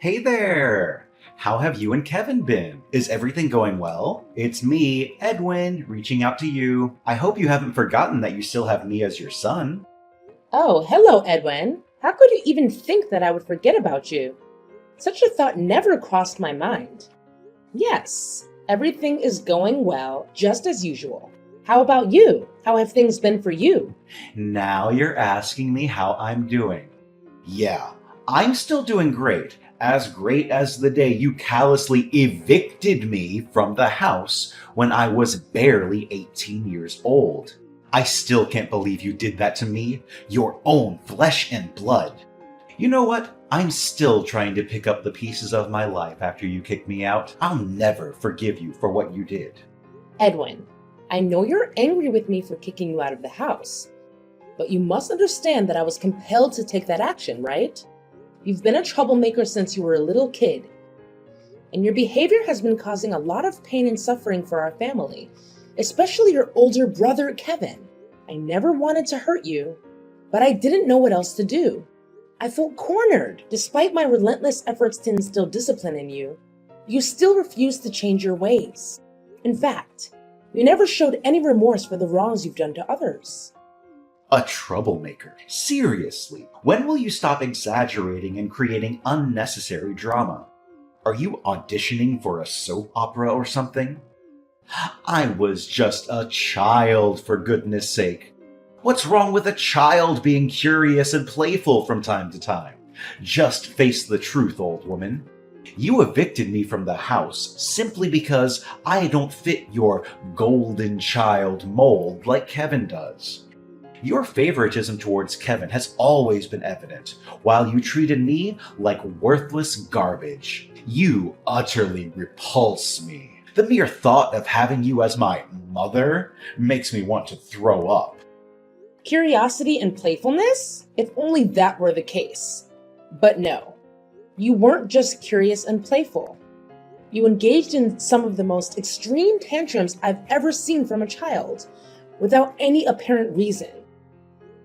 Hey there! How have you and Kevin been? Is everything going well? It's me, Edwin, reaching out to you. I hope you haven't forgotten that you still have me as your son. Oh, hello, Edwin. How could you even think that I would forget about you? Such a thought never crossed my mind. Yes, everything is going well, just as usual. How about you? How have things been for you? Now you're asking me how I'm doing. Yeah, I'm still doing great as the day you callously evicted me from the house when I was barely 18 years old. I still can't believe you did that to me, your own flesh and blood. You know what? I'm still trying to pick up the pieces of my life after you kicked me out. I'll never forgive you for what you did. Edwin, I know you're angry with me for kicking you out of the house, but you must understand that I was compelled to take that action, right? You've been a troublemaker since you were a little kid, and your behavior has been causing a lot of pain and suffering for our family, especially your older brother, Kevin. I never wanted to hurt you, but I didn't know what else to do. I felt cornered. Despite my relentless efforts to instill discipline in you, you still refused to change your ways. In fact, you never showed any remorse for the wrongs you've done to others. A troublemaker? Seriously, when will you stop exaggerating and creating unnecessary drama? Are you auditioning for a soap opera or something? I was just a child, for goodness sake. What's wrong with a child being curious and playful from time to time? Just face the truth, old woman. You evicted me from the house simply because I don't fit your golden child mold like Kevin does. Your favoritism towards Kevin has always been evident, while you treated me like worthless garbage. You utterly repulse me. The mere thought of having you as my mother makes me want to throw up. Curiosity and playfulness? If only that were the case. But no, you weren't just curious and playful. You engaged in some of the most extreme tantrums I've ever seen from a child, without any apparent reason.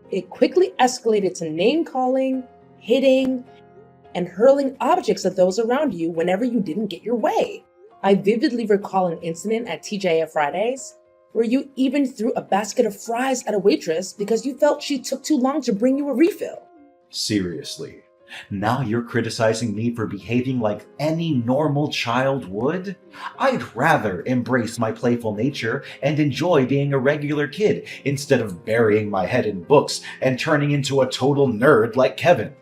It quickly escalated to name-calling, hitting, and hurling objects at those around you whenever you didn't get your way. I vividly recall an incident at TGIF Fridays where you even threw a basket of fries at a waitress because you felt she took too long to bring you a refill. Seriously, now you're criticizing me for behaving like any normal child would? I'd rather embrace my playful nature and enjoy being a regular kid instead of burying my head in books and turning into a total nerd like Kevin.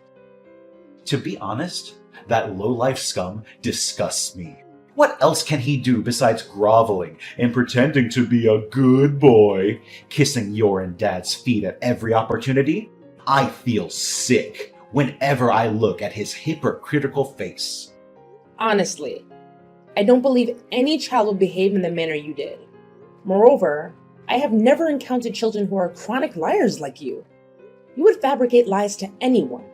To be honest, that low-life scum disgusts me. What else can he do besides groveling and pretending to be a good boy, kissing your and Dad's feet at every opportunity? I feel sick whenever I look at his hypocritical face. Honestly, I don't believe any child would behave in the manner you did. Moreover, I have never encountered children who are chronic liars like you. You would fabricate lies to anyone,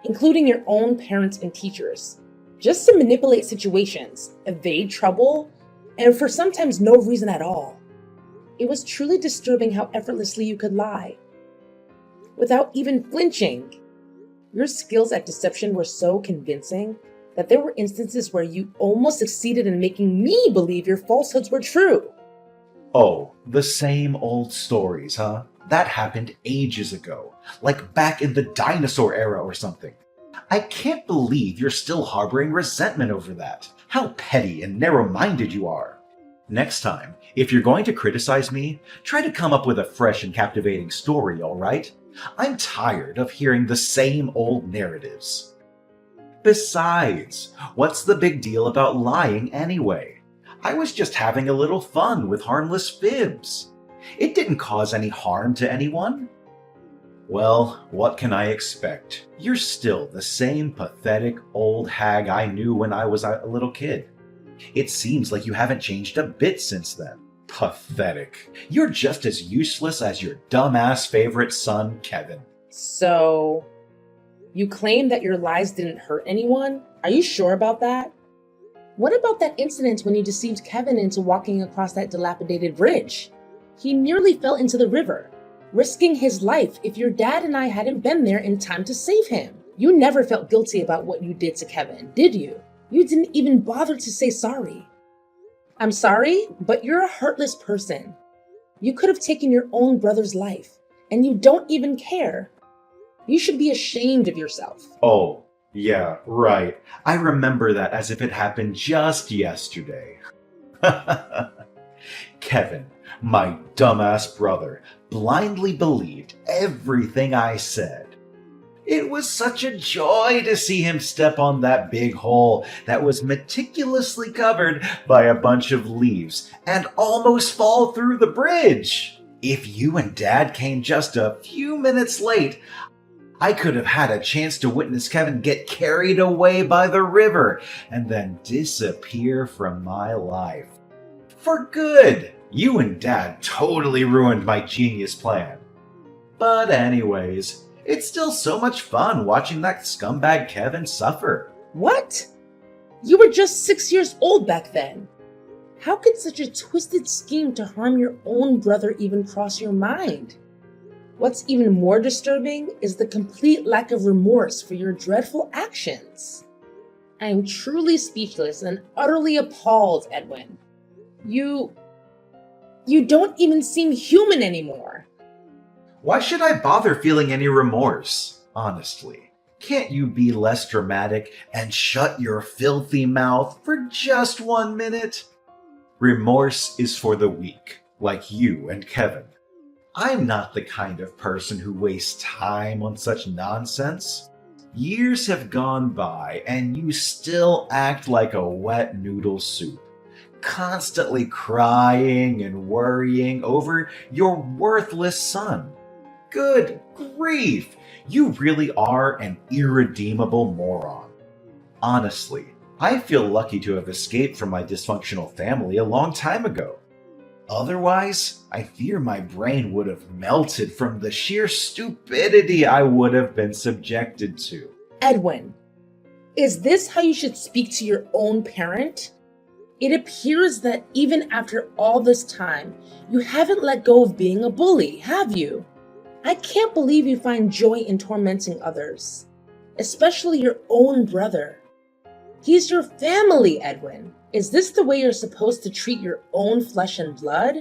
including your own parents and teachers, just to manipulate situations, evade trouble, and for sometimes no reason at all. It was truly disturbing how effortlessly you could lie, without even flinching. Your skills at deception were so convincing that there were instances where you almost succeeded in making me believe your falsehoods were true. Oh, the same old stories, huh? That happened ages ago, like back in the dinosaur era or something. I can't believe you're still harboring resentment over that. How petty and narrow-minded you are. Next time, if you're going to criticize me, try to come up with a fresh and captivating story, alright? I'm tired of hearing the same old narratives. Besides, what's the big deal about lying anyway? I was just having a little fun with harmless fibs. It didn't cause any harm to anyone. Well, what can I expect? You're still the same pathetic old hag I knew when I was a little kid. It seems like you haven't changed a bit since then. Pathetic. You're just as useless as your dumbass favorite son, Kevin. So, you claim that your lies didn't hurt anyone? Are you sure about that? What about that incident when you deceived Kevin into walking across that dilapidated bridge? He nearly fell into the river, risking his life if your dad and I hadn't been there in time to save him. You never felt guilty about what you did to Kevin, did you? You didn't even bother to say sorry. I'm sorry, but you're a heartless person. You could have taken your own brother's life, and you don't even care. You should be ashamed of yourself. Oh, yeah, right. I remember that as if it happened just yesterday. Kevin, my dumbass brother, blindly believed everything I said. It was such a joy to see him step on that big hole that was meticulously covered by a bunch of leaves and almost fall through the bridge. If you and Dad came just a few minutes late, I could have had a chance to witness Kevin get carried away by the river and then disappear from my life. For good! You and Dad totally ruined my genius plan. But anyways, it's still so much fun watching that scumbag Kevin suffer. What? You were just 6 years old back then. How could such a twisted scheme to harm your own brother even cross your mind? What's even more disturbing is the complete lack of remorse for your dreadful actions. I am truly speechless and utterly appalled, Edwin. You don't even seem human anymore. Why should I bother feeling any remorse, honestly? Can't you be less dramatic and shut your filthy mouth for just 1 minute? Remorse is for the weak, like you and Kevin. I'm not the kind of person who wastes time on such nonsense. Years have gone by and you still act like a wet noodle soup, constantly crying and worrying over your worthless son. Good grief! You really are an irredeemable moron. Honestly, I feel lucky to have escaped from my dysfunctional family a long time ago. Otherwise, I fear my brain would have melted from the sheer stupidity I would have been subjected to. Edwin, is this how you should speak to your own parent? It appears that even after all this time, you haven't let go of being a bully, have you? I can't believe you find joy in tormenting others, especially your own brother. He's your family, Edwin. Is this the way you're supposed to treat your own flesh and blood?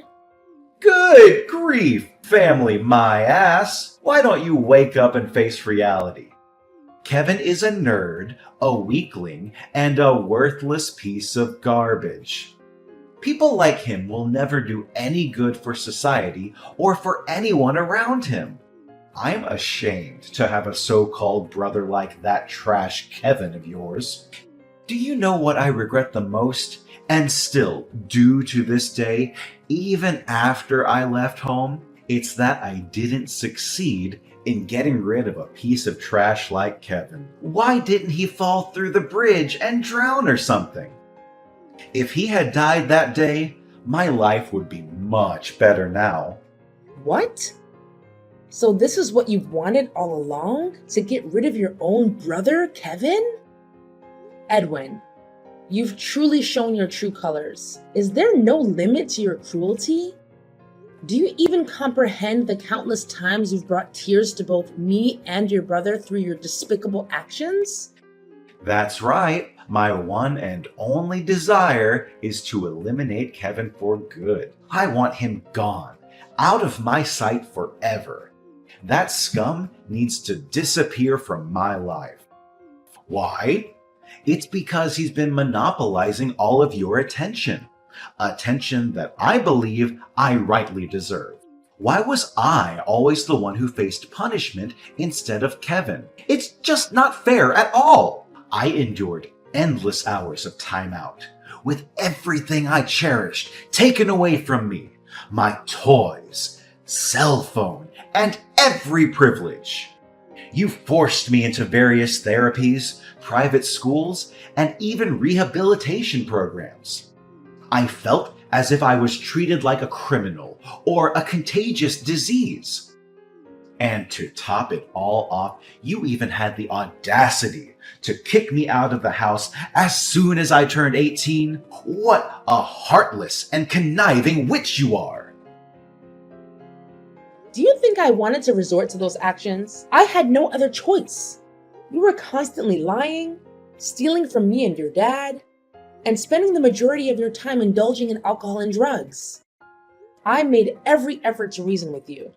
Good grief, family my ass! Why don't you wake up and face reality? Kevin is a nerd, a weakling, and a worthless piece of garbage. People like him will never do any good for society or for anyone around him. I'm ashamed to have a so-called brother like that trash Kevin of yours. Do you know what I regret the most, and still do to this day, even after I left home? It's that I didn't succeed in getting rid of a piece of trash like Kevin. Why didn't he fall through the bridge and drown or something? If he had died that day, my life would be much better now. What? So this is what you've wanted all along? To get rid of your own brother, Kevin? Edwin, you've truly shown your true colors. Is there no limit to your cruelty? Do you even comprehend the countless times you've brought tears to both me and your brother through your despicable actions? That's right. My one and only desire is to eliminate Kevin for good. I want him gone, out of my sight forever. That scum needs to disappear from my life. Why? It's because he's been monopolizing all of your attention. Attention that I believe I rightly deserve. Why was I always the one who faced punishment instead of Kevin? It's just not fair at all. I endured endless hours of time out, with everything I cherished taken away from me. My toys, cell phone, and every privilege. You forced me into various therapies, private schools, and even rehabilitation programs. I felt as if I was treated like a criminal or a contagious disease. And to top it all off, you even had the audacity to kick me out of the house as soon as I turned 18. What a heartless and conniving witch you are! Do you think I wanted to resort to those actions? I had no other choice. You were constantly lying, stealing from me and your dad, and spending the majority of your time indulging in alcohol and drugs. I made every effort to reason with you,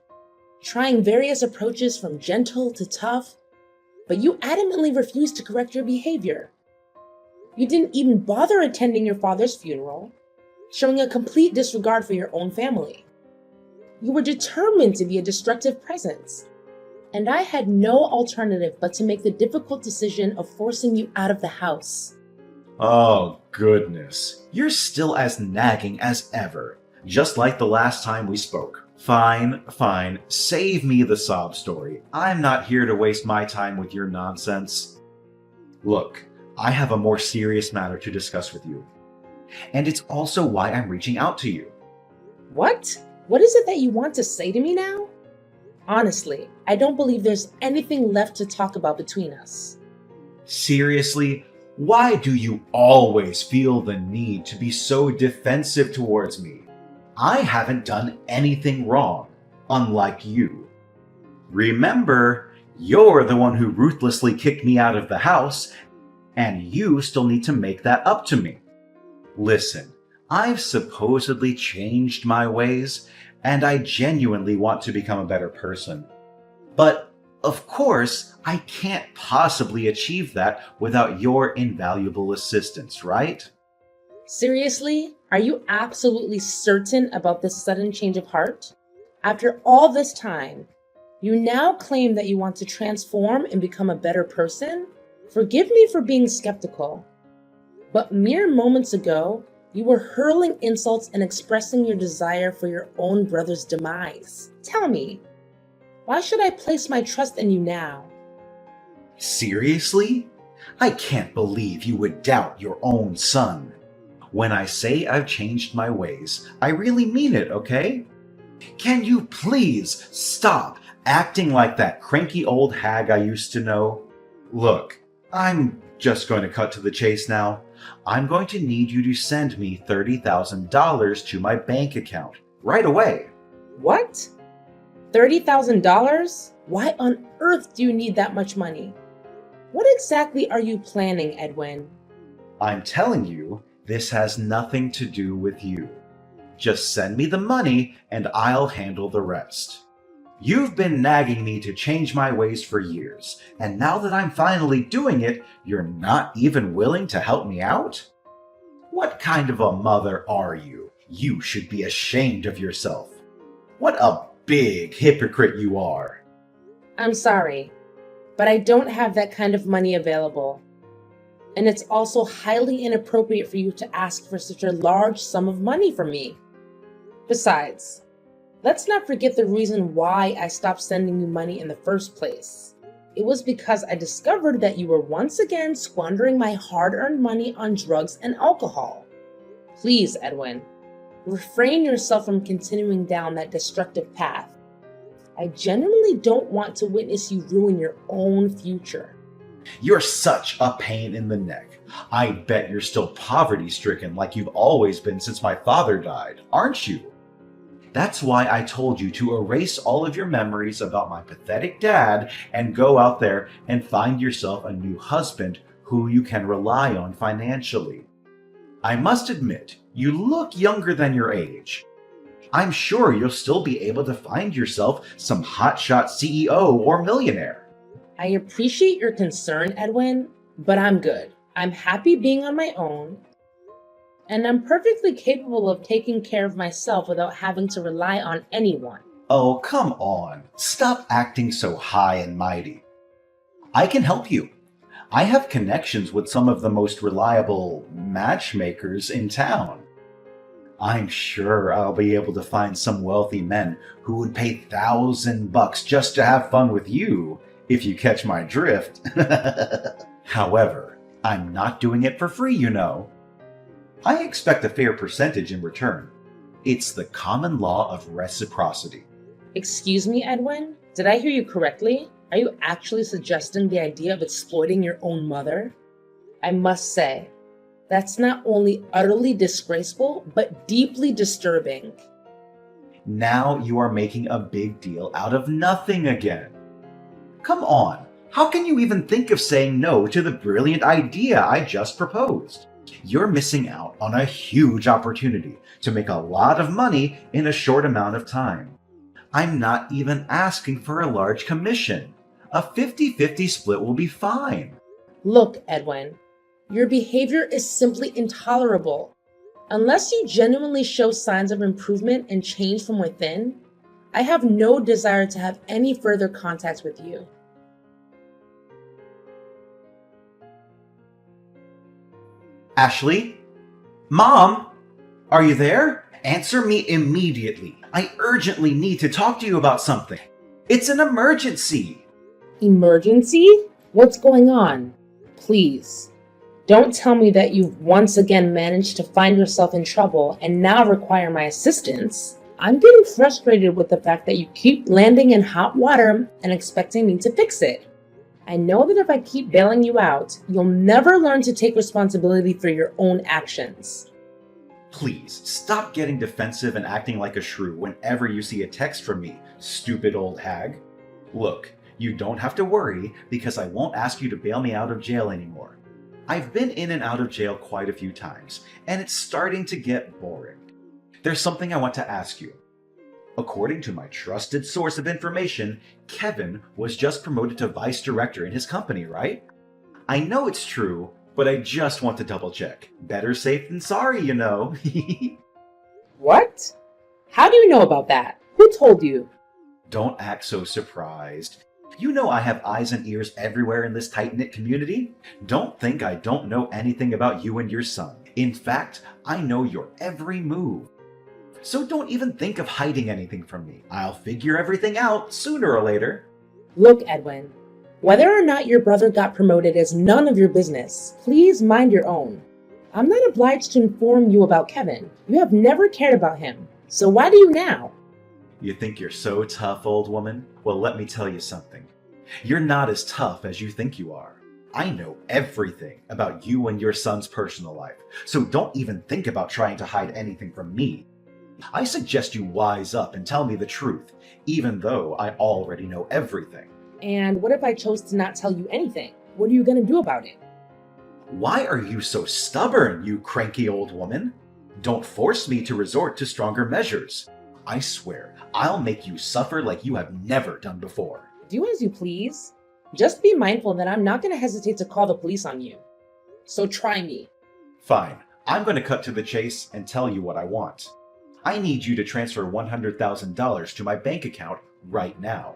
trying various approaches from gentle to tough, but you adamantly refused to correct your behavior. You didn't even bother attending your father's funeral, showing a complete disregard for your own family. You were determined to be a destructive presence, and I had no alternative but to make the difficult decision of forcing you out of the house. Oh, goodness. You're still as nagging as ever, just like the last time we spoke. Fine, fine. Save me the sob story. I'm not here to waste my time with your nonsense. Look, I have a more serious matter to discuss with you. And it's also why I'm reaching out to you. What? What is it that you want to say to me now? Honestly, I don't believe there's anything left to talk about between us. Seriously? Why do you always feel the need to be so defensive towards me? I haven't done anything wrong, unlike you. Remember, you're the one who ruthlessly kicked me out of the house, and you still need to make that up to me. Listen, I've supposedly changed my ways, and I genuinely want to become a better person. But, of course, I can't possibly achieve that without your invaluable assistance, right? Seriously? Are you absolutely certain about this sudden change of heart? After all this time, you now claim that you want to transform and become a better person? Forgive me for being skeptical, but mere moments ago, you were hurling insults and expressing your desire for your own brother's demise. Tell me, why should I place my trust in you now? Seriously? I can't believe you would doubt your own son. When I say I've changed my ways, I really mean it, okay? Can you please stop acting like that cranky old hag I used to know? Look, I'm just going to cut to the chase now. I'm going to need you to send me $30,000 to my bank account right away. What? $30,000? Why on earth do you need that much money? What exactly are you planning, Edwin? I'm telling you, this has nothing to do with you. Just send me the money and I'll handle the rest. You've been nagging me to change my ways for years, and now that I'm finally doing it, you're not even willing to help me out? What kind of a mother are you? You should be ashamed of yourself. What a big hypocrite you are. I'm sorry, but I don't have that kind of money available. And it's also highly inappropriate for you to ask for such a large sum of money from me. Besides, let's not forget the reason why I stopped sending you money in the first place. It was because I discovered that you were once again squandering my hard-earned money on drugs and alcohol. Please, Edwin, refrain yourself from continuing down that destructive path. I genuinely don't want to witness you ruin your own future. You're such a pain in the neck. I bet you're still poverty-stricken like you've always been since my father died, aren't you? That's why I told you to erase all of your memories about my pathetic dad and go out there and find yourself a new husband who you can rely on financially. I must admit, you look younger than your age. I'm sure you'll still be able to find yourself some hotshot CEO or millionaire. I appreciate your concern, Edwin, but I'm good. I'm happy being on my own, and I'm perfectly capable of taking care of myself without having to rely on anyone. Oh, come on. Stop acting so high and mighty. I can help you. I have connections with some of the most reliable matchmakers in town. I'm sure I'll be able to find some wealthy men who would pay $1,000 just to have fun with you, if you catch my drift. However, I'm not doing it for free, you know. I expect a fair percentage in return. It's the common law of reciprocity. Excuse me, Edwin? Did I hear you correctly? Are you actually suggesting the idea of exploiting your own mother? I must say, that's not only utterly disgraceful, but deeply disturbing. Now you are making a big deal out of nothing again. Come on, How can you even think of saying no to the brilliant idea I just proposed? You're missing out on a huge opportunity to make a lot of money in a short amount of time. I'm not even asking for a large commission. A 50-50 split will be fine. Look, Edwin, your behavior is simply intolerable. Unless you genuinely show signs of improvement and change from within, I have no desire to have any further contact with you. Ashley? Mom? Are you there? Answer me immediately. I urgently need to talk to you about something. It's an emergency. Emergency? What's going on? Please, don't tell me that you've once again managed to find yourself in trouble and now require my assistance. I'm getting frustrated with the fact that you keep landing in hot water and expecting me to fix it. I know that if I keep bailing you out, you'll never learn to take responsibility for your own actions. Please, stop getting defensive and acting like a shrew whenever you see a text from me, stupid old hag. Look, you don't have to worry because I won't ask you to bail me out of jail anymore. I've been in and out of jail quite a few times, and it's starting to get boring. There's something I want to ask you. According to my trusted source of information, Kevin was just promoted to vice director in his company, right? I know it's true, but I just want to double check. Better safe than sorry, you know. What? How do you know about that? Who told you? Don't act so surprised. You know I have eyes and ears everywhere in this tight-knit community. Don't think I don't know anything about you and your son. In fact, I know your every move. So don't even think of hiding anything from me. I'll figure everything out sooner or later. Look, Edwin, whether or not your brother got promoted is none of your business. Please mind your own. I'm not obliged to inform you about Kevin. You have never cared about him. So why do you now? You think you're so tough, old woman? Well, let me tell you something. You're not as tough as you think you are. I know everything about you and your son's personal life, so don't even think about trying to hide anything from me. I suggest you wise up and tell me the truth, even though I already know everything. And what if I chose to not tell you anything? What are you going to do about it? Why are you so stubborn, you cranky old woman? Don't force me to resort to stronger measures. I swear, I'll make you suffer like you have never done before. Do as you please. Just be mindful that I'm not going to hesitate to call the police on you. So try me. Fine, I'm going to cut to the chase and tell you what I want. I need you to transfer $100,000 to my bank account right now.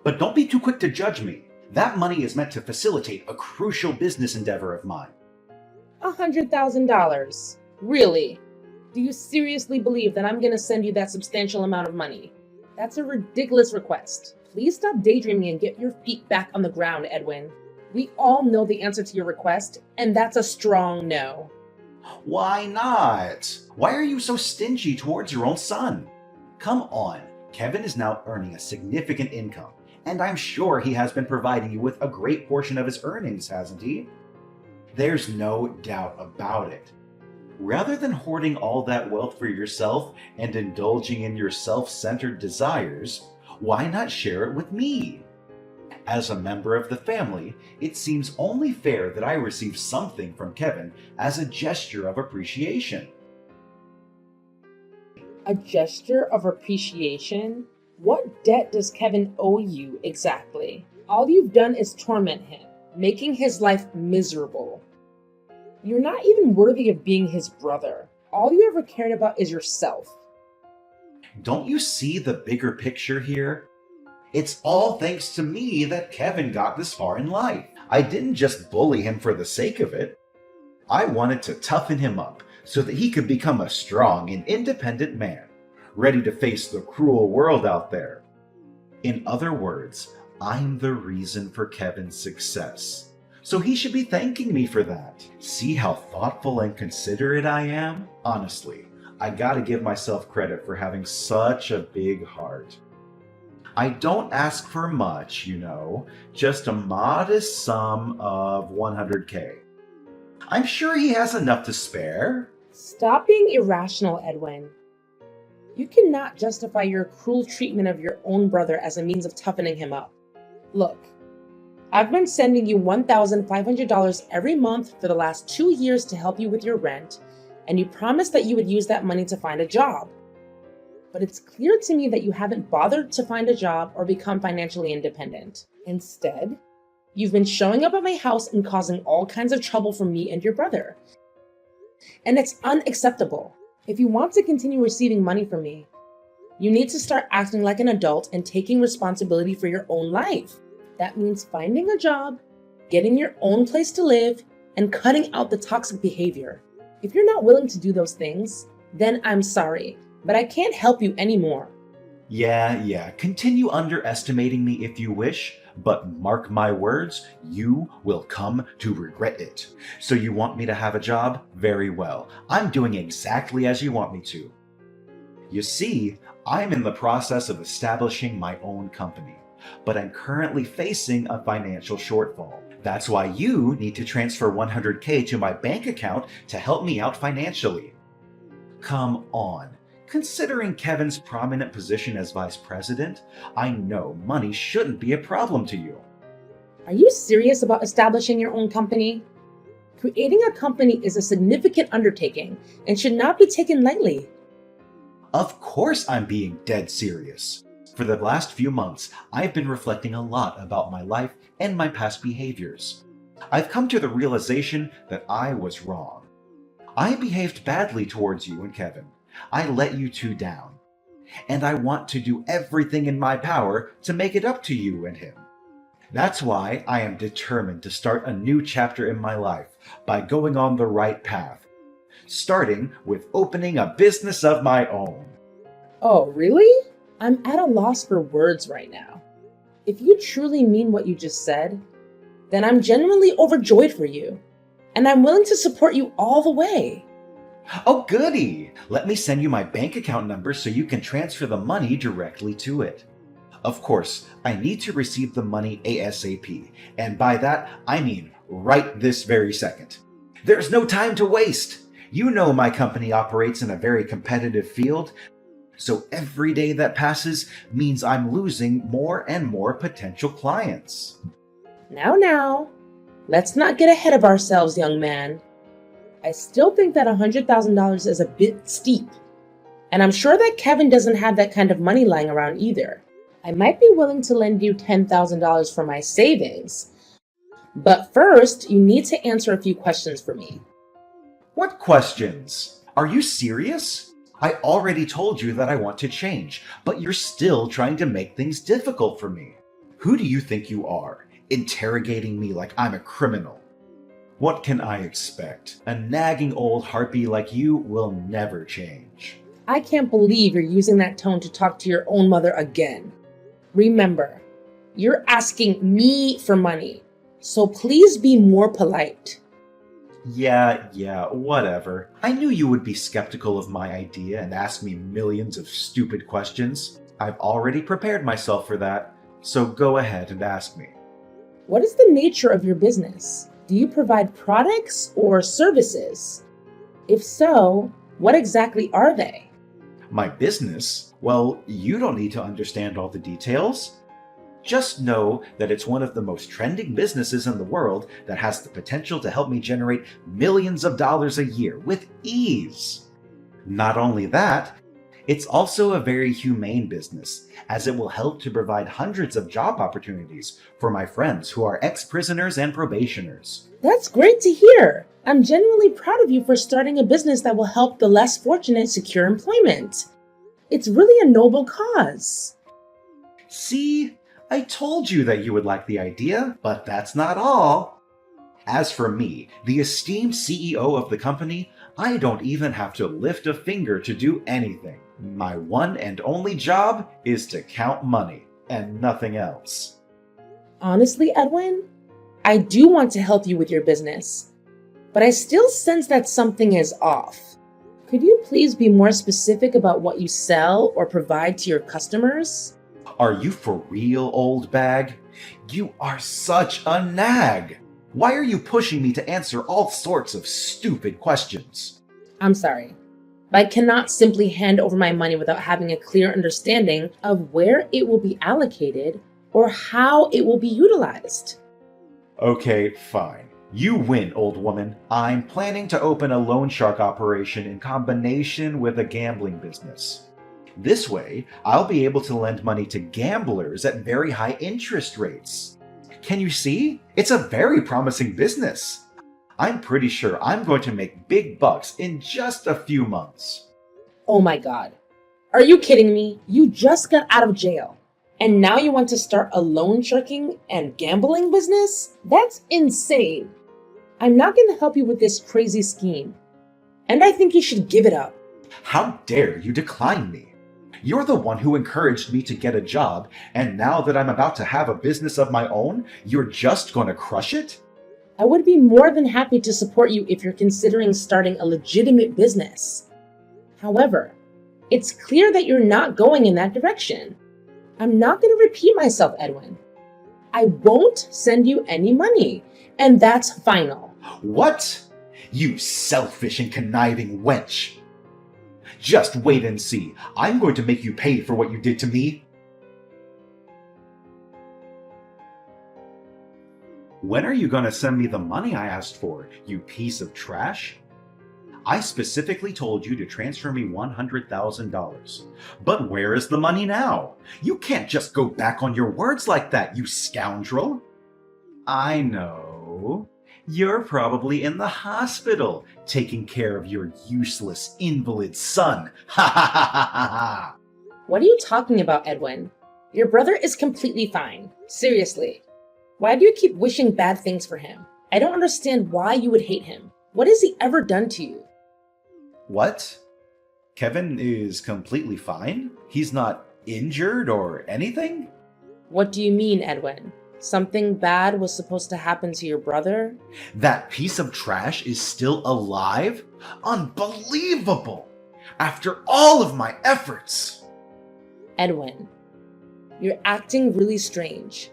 But don't be too quick to judge me. That money is meant to facilitate a crucial business endeavor of mine. $100,000? Really? Do you seriously believe that I'm going to send you that substantial amount of money? That's a ridiculous request. Please stop daydreaming and get your feet back on the ground, Edwin. We all know the answer to your request, and that's a strong no. Why not? Why are you so stingy towards your own son? Come on, Kevin is now earning a significant income, and I'm sure he has been providing you with a great portion of his earnings, hasn't he? There's no doubt about it. Rather than hoarding all that wealth for yourself and indulging in your self-centered desires, why not share it with me? As a member of the family, it seems only fair that I receive something from Kevin as a gesture of appreciation. A gesture of appreciation? What debt does Kevin owe you exactly? All you've done is torment him, making his life miserable. You're not even worthy of being his brother. All you ever cared about is yourself. Don't you see the bigger picture here? It's all thanks to me that Kevin got this far in life. I didn't just bully him for the sake of it. I wanted to toughen him up so that he could become a strong and independent man, ready to face the cruel world out there. In other words, I'm the reason for Kevin's success. So he should be thanking me for that. See how thoughtful and considerate I am? Honestly, I gotta give myself credit for having such a big heart. I don't ask for much, you know, just a modest sum of $100K. I'm sure he has enough to spare. Stop being irrational, Edwin. You cannot justify your cruel treatment of your own brother as a means of toughening him up. Look, I've been sending you $1,500 every month for the last 2 years to help you with your rent, and you promised that you would use that money to find a job. But it's clear to me that you haven't bothered to find a job or become financially independent. Instead, you've been showing up at my house and causing all kinds of trouble for me and your brother. And it's unacceptable. If you want to continue receiving money from me, you need to start acting like an adult and taking responsibility for your own life. That means finding a job, getting your own place to live, and cutting out the toxic behavior. If you're not willing to do those things, then I'm sorry, but I can't help you anymore. Yeah, continue underestimating me if you wish, but mark my words, you will come to regret it. So you want me to have a job? Very well. I'm doing exactly as you want me to. You see, I'm in the process of establishing my own company, but I'm currently facing a financial shortfall. That's why you need to transfer $100K to my bank account to help me out financially. Come on. Considering Kevin's prominent position as vice president, I know money shouldn't be a problem to you. Are you serious about establishing your own company? Creating a company is a significant undertaking and should not be taken lightly. Of course I'm being dead serious. For the last few months, I've been reflecting a lot about my life and my past behaviors. I've come to the realization that I was wrong. I behaved badly towards you and Kevin. I let you two down. And I want to do everything in my power to make it up to you and him. That's why I am determined to start a new chapter in my life by going on the right path, starting with opening a business of my own. Oh, really? I'm at a loss for words right now. If you truly mean what you just said, then I'm genuinely overjoyed for you, and I'm willing to support you all the way. Oh, goody! Let me send you my bank account number so you can transfer the money directly to it. Of course, I need to receive the money ASAP, and by that, I mean right this very second. There's no time to waste! You know my company operates in a very competitive field, so every day that passes means I'm losing more and more potential clients. Now, let's not get ahead of ourselves, young man. I still think that $100,000 is a bit steep, and I'm sure that Kevin doesn't have that kind of money lying around either. I might be willing to lend you $10,000 for my savings, but first you need to answer a few questions for me. What questions? Are you serious? I already told you that I want to change, but you're still trying to make things difficult for me. Who do you think you are, interrogating me like I'm a criminal? What can I expect? A nagging old harpy like you will never change. I can't believe you're using that tone to talk to your own mother again. Remember, you're asking me for money, so please be more polite. Yeah, whatever. I knew you would be skeptical of my idea and ask me millions of stupid questions. I've already prepared myself for that, so go ahead and ask me. What is the nature of your business? Do you provide products or services? If so, what exactly are they? My business? Well, you don't need to understand all the details. Just know that it's one of the most trending businesses in the world that has the potential to help me generate millions of dollars a year with ease. Not only that, it's also a very humane business, as it will help to provide hundreds of job opportunities for my friends who are ex-prisoners and probationers. That's great to hear. I'm genuinely proud of you for starting a business that will help the less fortunate secure employment. It's really a noble cause. See? I told you that you would like the idea, but that's not all. As for me, the esteemed CEO of the company, I don't even have to lift a finger to do anything. My one and only job is to count money, and nothing else. Honestly, Edwin, I do want to help you with your business, but I still sense that something is off. Could you please be more specific about what you sell or provide to your customers? Are you for real, old bag? You are such a nag! Why are you pushing me to answer all sorts of stupid questions? I'm sorry, but I cannot simply hand over my money without having a clear understanding of where it will be allocated or how it will be utilized. Okay, fine. You win, old woman. I'm planning to open a loan shark operation in combination with a gambling business. This way, I'll be able to lend money to gamblers at very high interest rates. Can you see? It's a very promising business. I'm pretty sure I'm going to make big bucks in just a few months. Oh my god. Are you kidding me? You just got out of jail. And now you want to start a loan sharking and gambling business? That's insane. I'm not going to help you with this crazy scheme. And I think you should give it up. How dare you decline me? You're the one who encouraged me to get a job, and now that I'm about to have a business of my own, you're just going to crush it? I would be more than happy to support you if you're considering starting a legitimate business. However, it's clear that you're not going in that direction. I'm not going to repeat myself, Edwin. I won't send you any money, and that's final. What? You selfish and conniving wench! Just wait and see. I'm going to make you pay for what you did to me. When are you going to send me the money I asked for, you piece of trash? I specifically told you to transfer me $100,000. But where is the money now? You can't just go back on your words like that, you scoundrel. I know. You're probably in the hospital, taking care of your useless invalid son. Ha ha ha ha ha ha! What are you talking about, Edwin? Your brother is completely fine. Seriously. Why do you keep wishing bad things for him? I don't understand why you would hate him. What has he ever done to you? What? Kevin is completely fine? He's not injured or anything? What do you mean, Edwin? Something bad was supposed to happen to your brother? That piece of trash is still alive? Unbelievable! After all of my efforts! Edwin, you're acting really strange.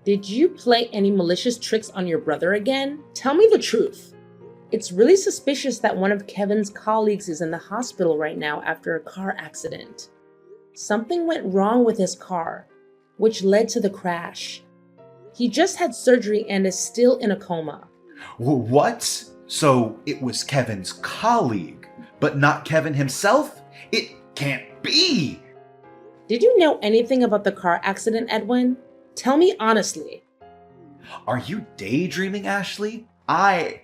Did you play any malicious tricks on your brother again? Tell me the truth. It's really suspicious that one of Kevin's colleagues is in the hospital right now after a car accident. Something went wrong with his car, which led to the crash. He just had surgery and is still in a coma. What? So it was Kevin's colleague, but not Kevin himself? It can't be! Did you know anything about the car accident, Edwin? Tell me honestly. Are you daydreaming, Ashley? I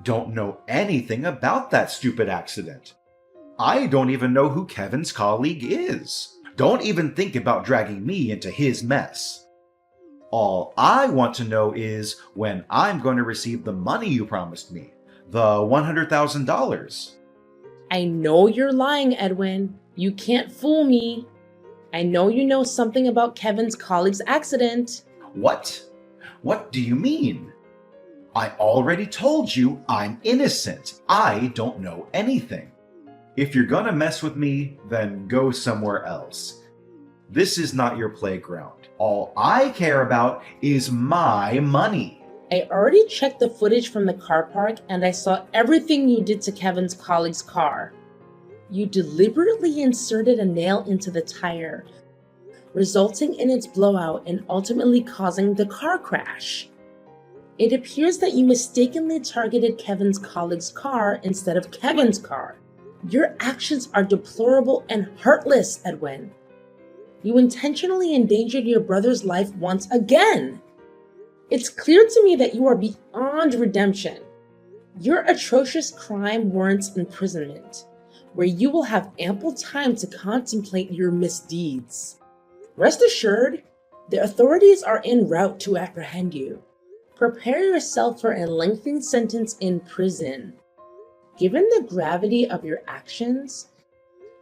don't know anything about that stupid accident. I don't even know who Kevin's colleague is. Don't even think about dragging me into his mess. All I want to know is when I'm going to receive the money you promised me, the $100,000. I know you're lying, Edwin. You can't fool me. I know you know something about Kevin's colleague's accident. What? What do you mean? I already told you I'm innocent. I don't know anything. If you're gonna mess with me, then go somewhere else. This is not your playground. All I care about is my money. I already checked the footage from the car park and I saw everything you did to Kevin's colleague's car. You deliberately inserted a nail into the tire, resulting in its blowout and ultimately causing the car crash. It appears that you mistakenly targeted Kevin's colleague's car instead of Kevin's car. Your actions are deplorable and heartless, Edwin. You intentionally endangered your brother's life once again. It's clear to me that you are beyond redemption. Your atrocious crime warrants imprisonment, where you will have ample time to contemplate your misdeeds. Rest assured, the authorities are en route to apprehend you. Prepare yourself for a lengthy sentence in prison. Given the gravity of your actions,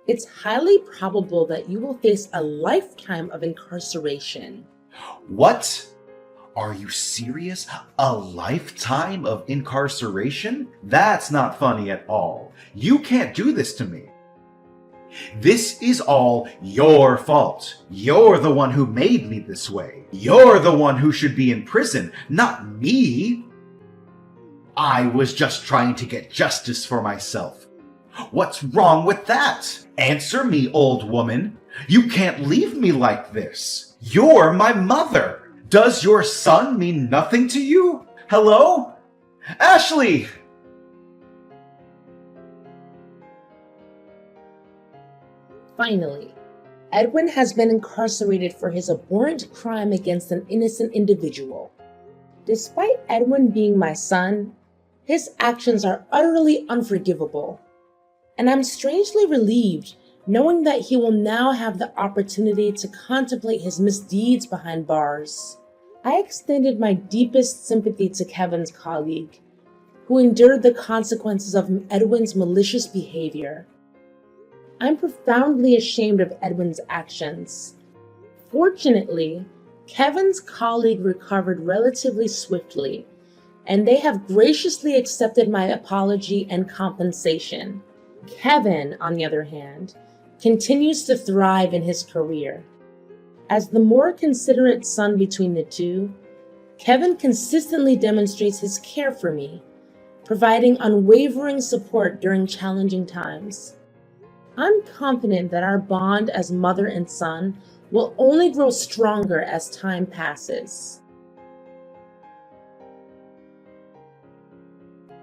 it's highly probable that you will face a lifetime of incarceration. What? Are you serious? A lifetime of incarceration? That's not funny at all. You can't do this to me. This is all your fault. You're the one who made me this way. You're the one who should be in prison, not me. I was just trying to get justice for myself. What's wrong with that? Answer me, old woman. You can't leave me like this. You're my mother. Does your son mean nothing to you? Hello? Ashley! Finally, Edwin has been incarcerated for his abhorrent crime against an innocent individual. Despite Edwin being my son, his actions are utterly unforgivable, and I'm strangely relieved knowing that he will now have the opportunity to contemplate his misdeeds behind bars. I extended my deepest sympathy to Kevin's colleague, who endured the consequences of Edwin's malicious behavior. I'm profoundly ashamed of Edwin's actions. Fortunately, Kevin's colleague recovered relatively swiftly, and they have graciously accepted my apology and compensation. Kevin, on the other hand, continues to thrive in his career. As the more considerate son between the two, Kevin consistently demonstrates his care for me, providing unwavering support during challenging times. I'm confident that our bond as mother and son will only grow stronger as time passes.